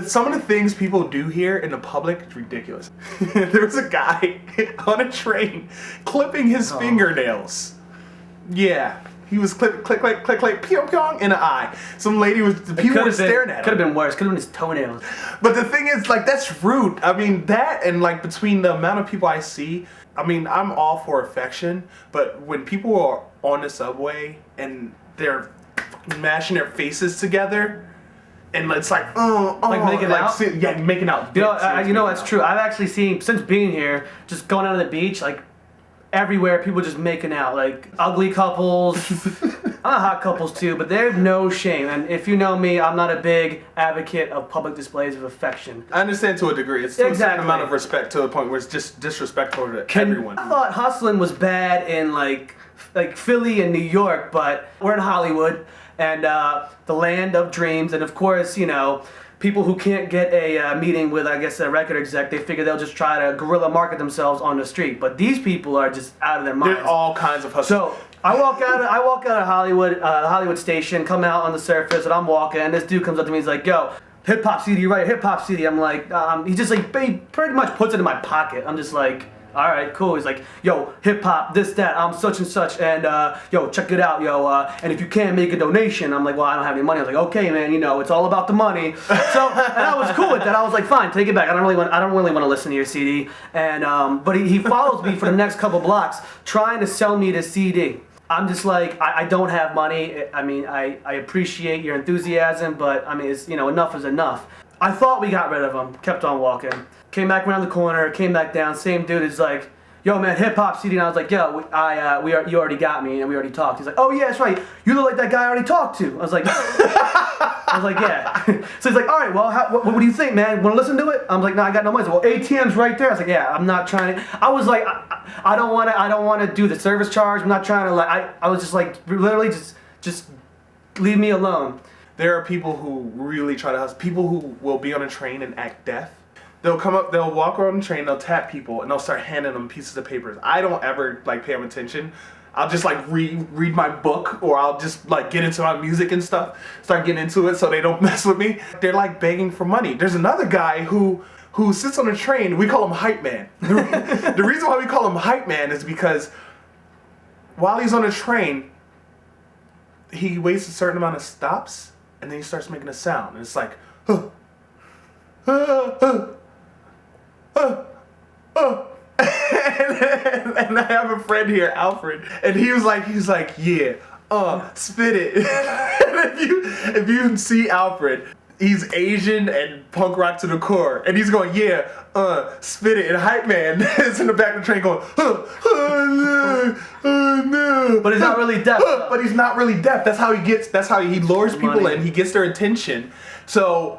some of the things people do here in the public is ridiculous. There was a guy on a train clipping his fingernails. Yeah. He was click, pew, pew, in the eye. Some lady people were staring at him. Could have been worse. Could have been his toenails. But the thing is, like, that's rude. I mean, that and, like, between the amount of people I see, I mean, I'm all for affection, but when people are on the subway and they're mashing their faces together, and it's like, like making out? Yeah, making out. You know, that's true. I've actually seen, since being here, just going out on the beach, like, everywhere, people just making out, like ugly couples, hot couples too, but there's no shame. And if you know me, I'm not a big advocate of public displays of affection. I understand to a degree. It's a certain amount of respect to the point where it's just disrespectful to everyone. I thought hustling was bad in like Philly and New York, but we're in Hollywood and the land of dreams, and of course, you know, people who can't get a meeting with, I guess, a record exec, they figure they'll just try to guerrilla market themselves on the street. But these people are just out of their minds. There's all kinds of hustlers. So I walk out of Hollywood, the Hollywood station, come out on the surface, and I'm walking, and this dude comes up to me, he's like, "Yo, hip hop CD, right? Hip hop CD." I'm like, he just like he pretty much puts it in my pocket. I'm just like, all right, cool. He's like, "Yo, hip hop, this, that, I'm such and such, and yo, check it out, yo, and if you can't make a donation," I'm like, "Well, I don't have any money." I was like, "Okay, man, you know, it's all about the money." So, and I was cool with that. I was like, "Fine, take it back. I don't really want to listen to your CD." And but he follows me for the next couple blocks, trying to sell me the CD. I'm just like, I don't have money. I mean, I appreciate your enthusiasm, but I mean, it's, you know, enough is enough. I thought we got rid of him. Kept on walking. Came back around the corner, came back down, same dude is like, "Yo man, hip hop CD," and I was like, "Yo, you already got me, and we already talked." He's like, "Oh yeah, that's right, you look like that guy I already talked to." I was like, "Yeah." So he's like, "All right, well, what do you think, man? Want to listen to it?" I'm like, "No, I got no money." So, "Well, ATM's right there." I was like, "Yeah, I'm not trying to." I was like, I don't want to do the service charge. I'm not trying to like. I was just like, literally, just leave me alone. There are people who really try to hustle. People who will be on a train and act deaf. They'll come up, they'll walk around the train, they'll tap people, and they'll start handing them pieces of papers. I don't ever like pay them attention. I'll just like read my book, or I'll just like get into my music and stuff, start getting into it so they don't mess with me. They're like begging for money. There's another guy who sits on a train. We call him Hype Man. The reason why we call him Hype Man is because while he's on a train, he waits a certain amount of stops, and then he starts making a sound, and it's like, huh. And I have a friend here, Alfred, and he's like, "Yeah, spit it." And if you see Alfred, he's Asian and punk rock to the core, and he's going, "Yeah, spit it." And Hype Man is in the back of the train going, no. But he's not really deaf. But he's not really deaf. That's how he lures people in. He gets their attention. So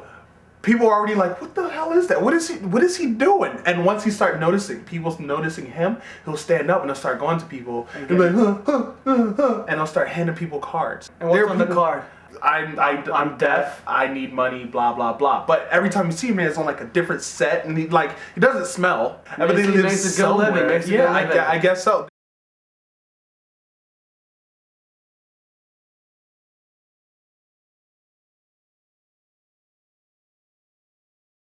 people are already like, "What the hell is that? What is he doing?" And once he starts noticing, people noticing him, he'll stand up and he'll start going to people and be like, and he'll start handing people cards. And what's on the card? I'm deaf. I need money. Blah blah blah. But every time you see him, it's on like a different set, and he doesn't smell. Everything makes a good living. I guess so.